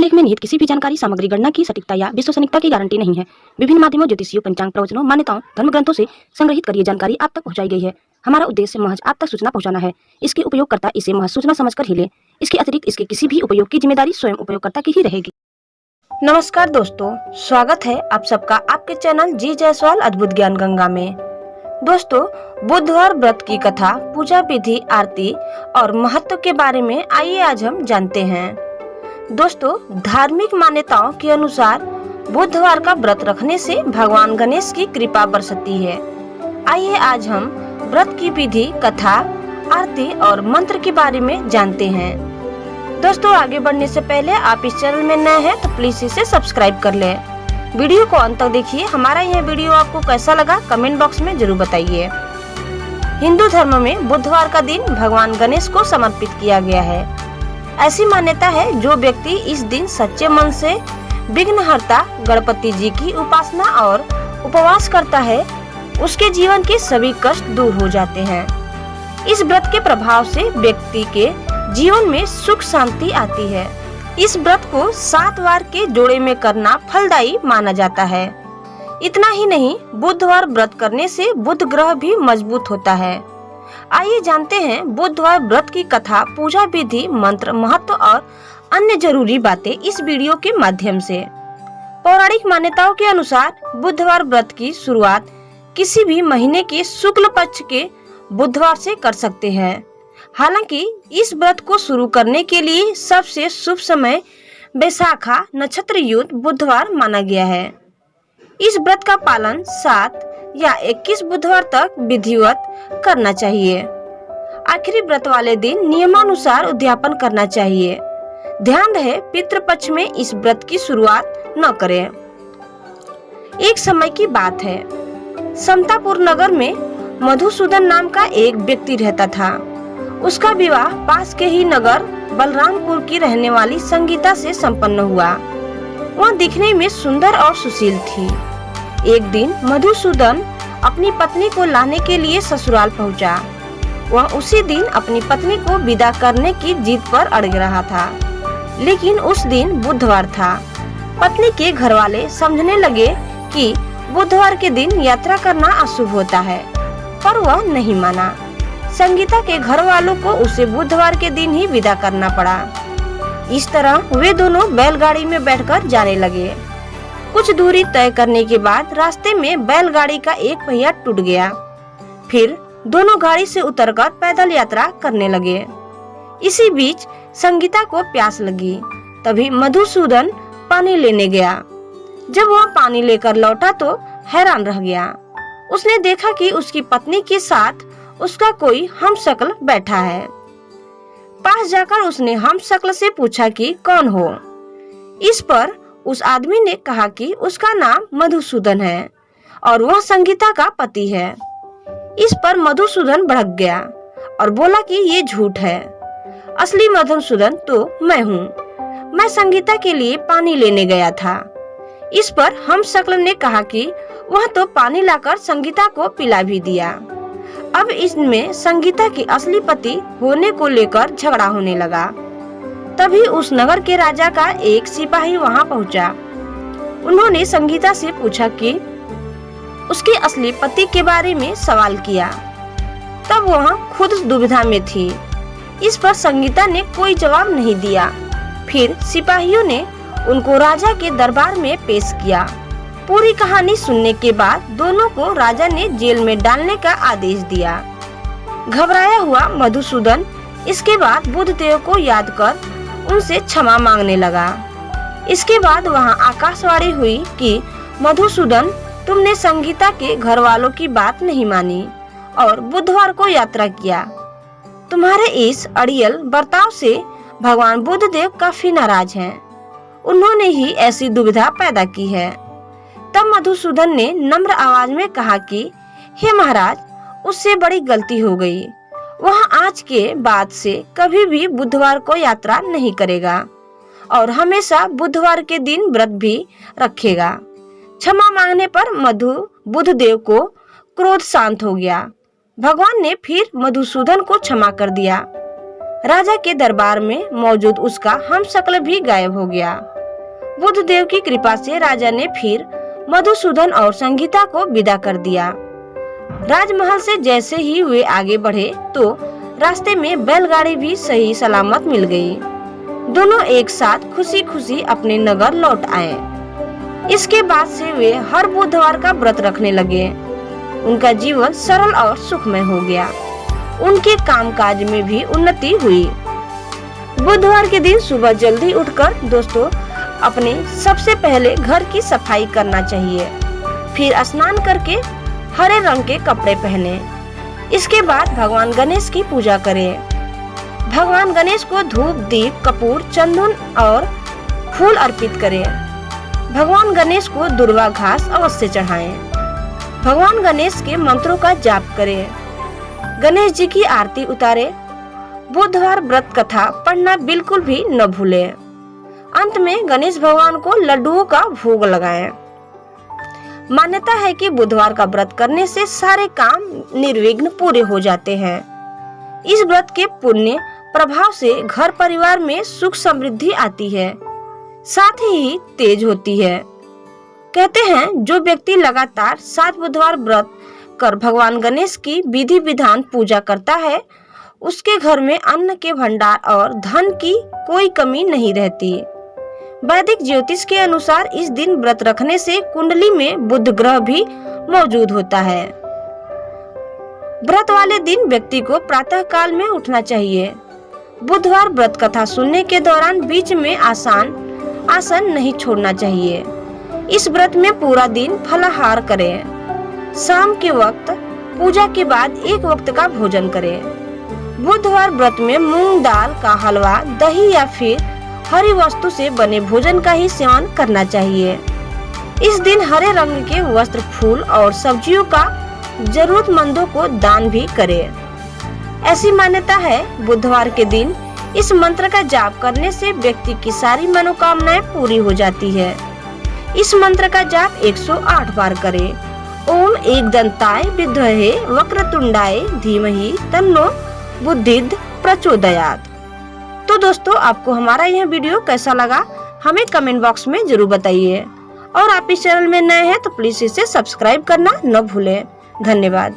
लेख में निहित किसी भी जानकारी, सामग्री, गणना की सटीकता या विश्वसनीयता की गारंटी नहीं है। विभिन्न माध्यमों, ज्योतिषियों, पंचांग, प्रवचनों, मान्यताओं, धर्म ग्रंथों से संग्रहित कर ये जानकारी आप तक पहुंचाई गई है। हमारा उद्देश्य महज आप तक सूचना पहुंचाना है। इसके उपयोगकर्ता इसे महज सूचना समझकर ही ले। इसके अतिरिक्त इसके किसी भी उपयोग की जिम्मेदारी स्वयं उपयोगकर्ता की ही रहेगी। नमस्कार दोस्तों, स्वागत है आप सबका आपके चैनल जी जायसवाल अद्भुत ज्ञान गंगा में। दोस्तों, बुधवार व्रत की कथा, पूजा विधि, आरती और महत्व के बारे में आइए आज हम जानते हैं। दोस्तों, धार्मिक मान्यताओं के अनुसार बुधवार का व्रत रखने से भगवान गणेश की कृपा बरसती है। आइए आज हम व्रत की विधि, कथा, आरती और मंत्र के बारे में जानते हैं। दोस्तों, आगे बढ़ने से पहले आप इस चैनल में नए हैं तो प्लीज इसे सब्सक्राइब कर लें। वीडियो को अंत तक देखिए। हमारा यह वीडियो आपको कैसा लगा कमेंट बॉक्स में जरूर बताइए। हिंदू धर्म में बुधवार का दिन भगवान गणेश को समर्पित किया गया है। ऐसी मान्यता है जो व्यक्ति इस दिन सच्चे मन से विघ्नहर्ता गणपति जी की उपासना और उपवास करता है, उसके जीवन के सभी कष्ट दूर हो जाते हैं। इस व्रत के प्रभाव से व्यक्ति के जीवन में सुख शांति आती है। इस व्रत को 7 वार के जोड़े में करना फलदायी माना जाता है। इतना ही नहीं, बुधवार व्रत करने से बुध ग्रह भी मजबूत होता है। आइए जानते हैं बुधवार व्रत की कथा, पूजा विधि, मंत्र, महत्व और अन्य जरूरी बातें इस वीडियो के माध्यम से। पौराणिक मान्यताओं के अनुसार बुधवार व्रत की शुरुआत किसी भी महीने के शुक्ल पक्ष के बुधवार से कर सकते हैं। हालांकि इस व्रत को शुरू करने के लिए सबसे शुभ समय बैसाखा नक्षत्र युक्त बुधवार माना गया है। इस व्रत का पालन 7 या 21 बुधवार तक विधिवत करना चाहिए। आखिरी व्रत वाले दिन नियमानुसार उद्यापन करना चाहिए। ध्यान रहे, पितृपक्ष में इस व्रत की शुरुआत न करें। एक समय की बात है, समतापुर नगर में मधुसूदन नाम का एक व्यक्ति रहता था। उसका विवाह पास के ही नगर बलरामपुर की रहने वाली संगीता से संपन्न हुआ। वह दिखने में सुंदर और सुशील थी। एक दिन मधुसूदन अपनी पत्नी को लाने के लिए ससुराल पहुंचा। वह उसी दिन अपनी पत्नी को विदा करने की जिद पर अड़ रहा था, लेकिन उस दिन बुधवार था। पत्नी के घरवाले समझने लगे कि बुधवार के दिन यात्रा करना अशुभ होता है, पर वह नहीं माना। संगीता के घर वालों को उसे बुधवार के दिन ही विदा करना पड़ा। इस तरह वे दोनों बैलगाड़ी में बैठकर जाने लगे। कुछ दूरी तय करने के बाद रास्ते में बैलगाड़ी का एक पहिया टूट गया। फिर दोनों गाड़ी से उतरकर पैदल यात्रा करने लगे। इसी बीच संगीता को प्यास लगी। तभी मधुसूदन पानी लेने गया। जब वह पानी लेकर लौटा तो हैरान रह गया। उसने देखा कि उसकी पत्नी के साथ उसका कोई हमशक्ल बैठा है। पास जाकर उसने हमशक्ल से पूछा कि कौन हो। इस पर उस आदमी ने कहा कि उसका नाम मधुसूदन है और वह संगीता का पति है। इस पर मधुसूदन भड़क गया और बोला कि ये झूठ है। असली मधुसूदन तो मैं हूँ। मैं संगीता के लिए पानी लेने गया था। इस पर हमशक्ल ने कहा कि वह तो पानी लाकर संगीता को पिला भी दिया। अब इसमें संगीता के असली पति होने को लेकर झगड़ा होने लगा। तभी उस नगर के राजा का एक सिपाही वहां पहुंचा। उन्होंने संगीता से पूछा कि उसके असली पति के बारे में सवाल किया। तब वह खुद दुविधा में थी। इस पर संगीता ने कोई जवाब नहीं दिया। फिर सिपाहियों ने उनको राजा के दरबार में पेश किया। पूरी कहानी सुनने के बाद दोनों को राजा ने जेल में डालने का आदेश दिया। घबराया हुआ मधुसूदन इसके बाद बुधदेव को याद कर उनसे क्षमा मांगने लगा। इसके बाद वहां आकाशवाणी हुई कि मधुसूदन, तुमने संगीता के घर वालों की बात नहीं मानी और बुधवार को यात्रा किया। तुम्हारे इस अड़ियल बर्ताव से भगवान बुधदेव काफी नाराज हैं। उन्होंने ही ऐसी दुविधा पैदा की है। तब मधुसूदन ने नम्र आवाज में कहा कि हे महाराज, उससे बड़ी गलती हो गई। वह आज के बाद से कभी भी बुधवार को यात्रा नहीं करेगा और हमेशा बुधवार के दिन व्रत भी रखेगा। क्षमा मांगने पर बुधदेव को क्रोध शांत हो गया। भगवान ने फिर मधुसूदन को क्षमा कर दिया। राजा के दरबार में मौजूद उसका हमशक्ल भी गायब हो गया। बुद्धदेव की कृपा से राजा ने फिर मधुसूदन और संगीता को विदा कर दिया। राजमहल से जैसे ही वे आगे बढ़े तो रास्ते में बैलगाड़ी भी सही सलामत मिल गई। दोनों एक साथ खुशी खुशी अपने नगर लौट आए। इसके बाद से वे हर बुधवार का व्रत रखने लगे। उनका जीवन सरल और सुखमय हो गया। उनके कामकाज में भी उन्नति हुई। बुधवार के दिन सुबह जल्दी उठकर दोस्तों अपने सबसे पहले घर की सफाई करना चाहिए। फिर स्नान करके हरे रंग के कपड़े पहने। इसके बाद भगवान गणेश की पूजा करें। भगवान गणेश को धूप, दीप, कपूर, चंदन और फूल अर्पित करें। भगवान गणेश को दुर्वा घास अवश्य चढ़ाएं। भगवान गणेश के मंत्रों का जाप करें। गणेश जी की आरती उतारे। बुधवार व्रत कथा पढ़ना बिल्कुल भी न भूलें। अंत में गणेश भगवान को लड्डुओं का भोग लगाएं। मान्यता है कि बुधवार का व्रत करने से सारे काम निर्विघ्न पूरे हो जाते हैं। इस व्रत के पुण्य प्रभाव से घर परिवार में सुख समृद्धि आती है, साथ ही तेज होती है। कहते हैं जो व्यक्ति लगातार 7 बुधवार व्रत कर भगवान गणेश की विधि विधान पूजा करता है, उसके घर में अन्न के भंडार और धन की कोई कमी नहीं रहती। वैदिक ज्योतिष के अनुसार इस दिन व्रत रखने से कुंडली में बुध ग्रह भी मौजूद होता है। व्रत वाले दिन व्यक्ति को प्रातः काल में उठना चाहिए। बुधवार व्रत कथा सुनने के दौरान बीच में आसन नहीं छोड़ना चाहिए। इस व्रत में पूरा दिन फलाहार करें। शाम के वक्त पूजा के बाद एक वक्त का भोजन करें। बुधवार व्रत में मूंग दाल का हलवा, दही या फिर हरी वस्तु से बने भोजन का ही सेवन करना चाहिए। इस दिन हरे रंग के वस्त्र, फूल और सब्जियों का जरूरतमंदों को दान भी करें। ऐसी मान्यता है बुधवार के दिन इस मंत्र का जाप करने से व्यक्ति की सारी मनोकामनाएं पूरी हो जाती है। इस मंत्र का जाप 108 बार करें। ओम एकदंताय विद्महे वक्रतुंडाय धीमहि तन्नो बुद्धिः प्रचोदयात्। तो दोस्तों आपको हमारा यह वीडियो कैसा लगा हमें कमेंट बॉक्स में जरूर बताइए। और आप इस चैनल में नए हैं तो प्लीज इसे सब्सक्राइब करना न भूलें। धन्यवाद।